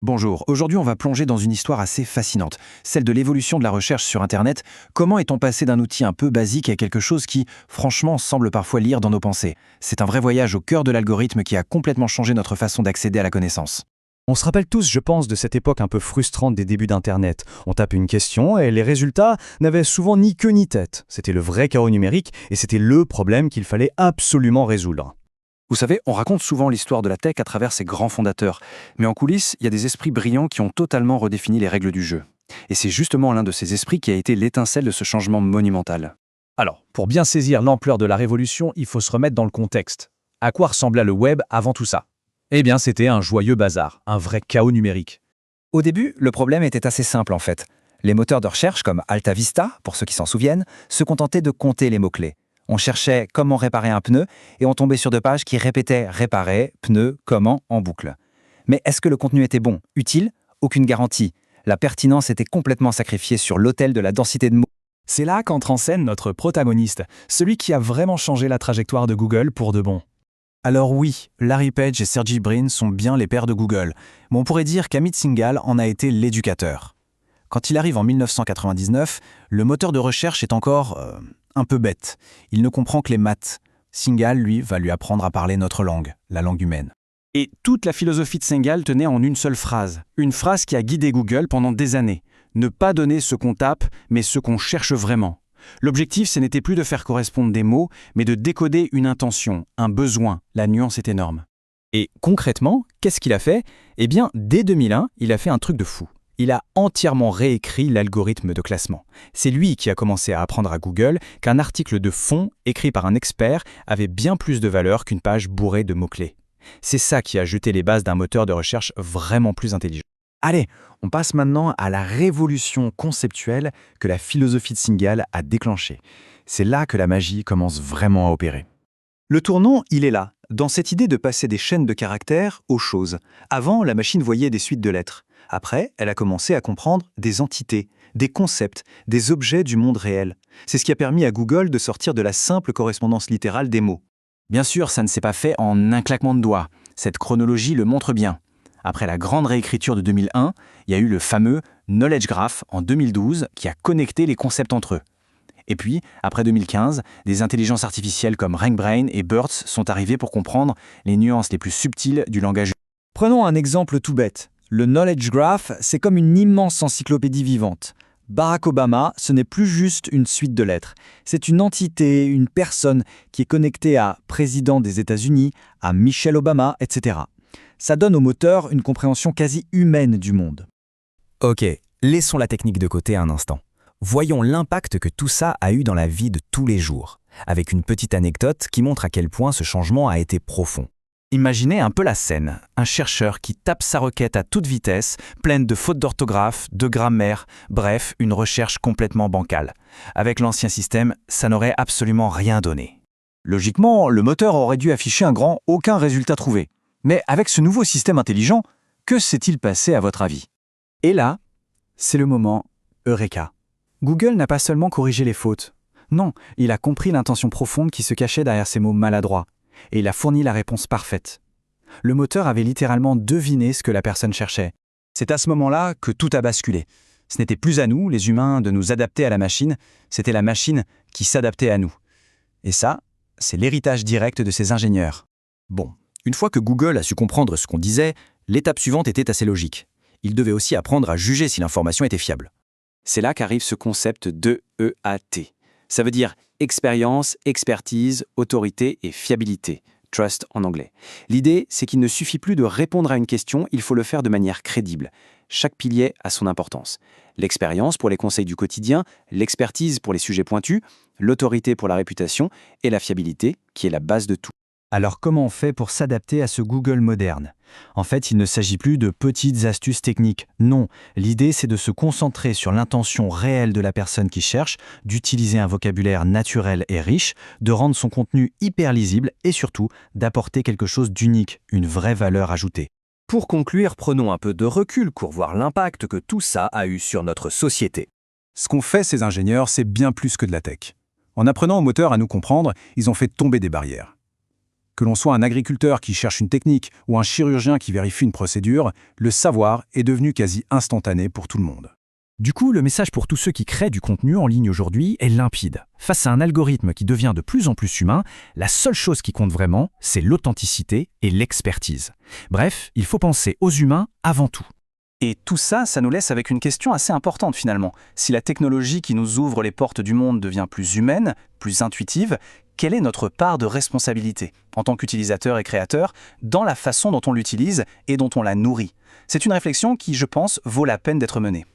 Bonjour, aujourd'hui on va plonger dans une histoire assez fascinante, celle de l'évolution de la recherche sur Internet. Comment est-on passé d'un outil un peu basique à quelque chose qui, franchement, semble parfois lire dans nos pensées? C'est un vrai voyage au cœur de l'algorithme qui a complètement changé notre façon d'accéder à la connaissance. On se rappelle tous, je pense, de cette époque un peu frustrante des débuts d'Internet. On tape une question et les résultats n'avaient souvent ni queue ni tête. C'était le vrai chaos numérique et c'était le problème qu'il fallait absolument résoudre. Vous savez, on raconte souvent l'histoire de la tech à travers ses grands fondateurs, mais en coulisses, il y a des esprits brillants qui ont totalement redéfini les règles du jeu. Et c'est justement l'un de ces esprits qui a été l'étincelle de ce changement monumental. Alors, pour bien saisir l'ampleur de la révolution, il faut se remettre dans le contexte. À quoi ressemblait le web avant tout ça? Eh bien, c'était un joyeux bazar, un vrai chaos numérique. Au début, le problème était assez simple en fait. Les moteurs de recherche comme AltaVista, pour ceux qui s'en souviennent, se contentaient de compter les mots-clés. On cherchait comment réparer un pneu et on tombait sur 2 pages qui répétaient réparer, pneu, comment en boucle. Mais est-ce que le contenu était bon, utile? Aucune garantie. La pertinence était complètement sacrifiée sur l'autel de la densité de mots. C'est là qu'entre en scène notre protagoniste, celui qui a vraiment changé la trajectoire de Google pour de bon. Alors oui, Larry Page et Sergey Brin sont bien les pères de Google, mais on pourrait dire qu'Amit Singhal en a été l'éducateur. Quand il arrive en 1999, le moteur de recherche est encore un peu bête. Il ne comprend que les maths. Singhal, lui, va lui apprendre à parler notre langue, la langue humaine. Et toute la philosophie de Singhal tenait en une seule phrase. Une phrase qui a guidé Google pendant des années. Ne pas donner ce qu'on tape, mais ce qu'on cherche vraiment. L'objectif, ce n'était plus de faire correspondre des mots, mais de décoder une intention, un besoin. La nuance est énorme. Et concrètement, qu'est-ce qu'il a fait? Eh bien, dès 2001, il a fait un truc de fou. Il a entièrement réécrit l'algorithme de classement. C'est lui qui a commencé à apprendre à Google qu'un article de fond écrit par un expert avait bien plus de valeur qu'une page bourrée de mots-clés. C'est ça qui a jeté les bases d'un moteur de recherche vraiment plus intelligent. Allez, on passe maintenant à la révolution conceptuelle que la philosophie de Singhal a déclenchée. C'est là que la magie commence vraiment à opérer. Le tournant, il est là, dans cette idée de passer des chaînes de caractères aux choses. Avant, la machine voyait des suites de lettres. Après, elle a commencé à comprendre des entités, des concepts, des objets du monde réel. C'est ce qui a permis à Google de sortir de la simple correspondance littérale des mots. Bien sûr, ça ne s'est pas fait en un claquement de doigts. Cette chronologie le montre bien. Après la grande réécriture de 2001, il y a eu le fameux Knowledge Graph en 2012 qui a connecté les concepts entre eux. Et puis, après 2015, des intelligences artificielles comme RankBrain et BERT sont arrivées pour comprendre les nuances les plus subtiles du langage. Prenons un exemple tout bête. Le Knowledge Graph, c'est comme une immense encyclopédie vivante. Barack Obama, ce n'est plus juste une suite de lettres. C'est une entité, une personne qui est connectée à président des États-Unis, à Michelle Obama, etc. Ça donne au moteur une compréhension quasi humaine du monde. Ok, laissons la technique de côté un instant. Voyons l'impact que tout ça a eu dans la vie de tous les jours, avec une petite anecdote qui montre à quel point ce changement a été profond. Imaginez un peu la scène, un chercheur qui tape sa requête à toute vitesse, pleine de fautes d'orthographe, de grammaire, bref, une recherche complètement bancale. Avec l'ancien système, ça n'aurait absolument rien donné. Logiquement, le moteur aurait dû afficher un grand « aucun résultat trouvé ». Mais avec ce nouveau système intelligent, que s'est-il passé à votre avis? Et là, c'est le moment Eureka. Google n'a pas seulement corrigé les fautes. Non, il a compris l'intention profonde qui se cachait derrière ces mots maladroits. Et il a fourni la réponse parfaite. Le moteur avait littéralement deviné ce que la personne cherchait. C'est à ce moment-là que tout a basculé. Ce n'était plus à nous, les humains, de nous adapter à la machine, c'était la machine qui s'adaptait à nous. Et ça, c'est l'héritage direct de ces ingénieurs. Bon, une fois que Google a su comprendre ce qu'on disait, l'étape suivante était assez logique. Il devait aussi apprendre à juger si l'information était fiable. C'est là qu'arrive ce concept d'EAT. Ça veut dire expérience, expertise, autorité et fiabilité. Trust en anglais. L'idée, c'est qu'il ne suffit plus de répondre à une question, il faut le faire de manière crédible. Chaque pilier a son importance. L'expérience pour les conseils du quotidien, l'expertise pour les sujets pointus, l'autorité pour la réputation et la fiabilité, qui est la base de tout. Alors comment on fait pour s'adapter à ce Google moderne? En fait, il ne s'agit plus de petites astuces techniques. Non, l'idée c'est de se concentrer sur l'intention réelle de la personne qui cherche, d'utiliser un vocabulaire naturel et riche, de rendre son contenu hyper lisible et surtout d'apporter quelque chose d'unique, une vraie valeur ajoutée. Pour conclure, prenons un peu de recul pour voir l'impact que tout ça a eu sur notre société. Ce qu'ont fait ces ingénieurs, c'est bien plus que de la tech. En apprenant au moteur à nous comprendre, ils ont fait tomber des barrières. Que l'on soit un agriculteur qui cherche une technique ou un chirurgien qui vérifie une procédure, le savoir est devenu quasi instantané pour tout le monde. Du coup, le message pour tous ceux qui créent du contenu en ligne aujourd'hui est limpide. Face à un algorithme qui devient de plus en plus humain, la seule chose qui compte vraiment, c'est l'authenticité et l'expertise. Bref, il faut penser aux humains avant tout. Et tout ça, ça nous laisse avec une question assez importante finalement. Si la technologie qui nous ouvre les portes du monde devient plus humaine, plus intuitive, quelle est notre part de responsabilité, en tant qu'utilisateur et créateur, dans la façon dont on l'utilise et dont on la nourrit? C'est une réflexion qui, je pense, vaut la peine d'être menée.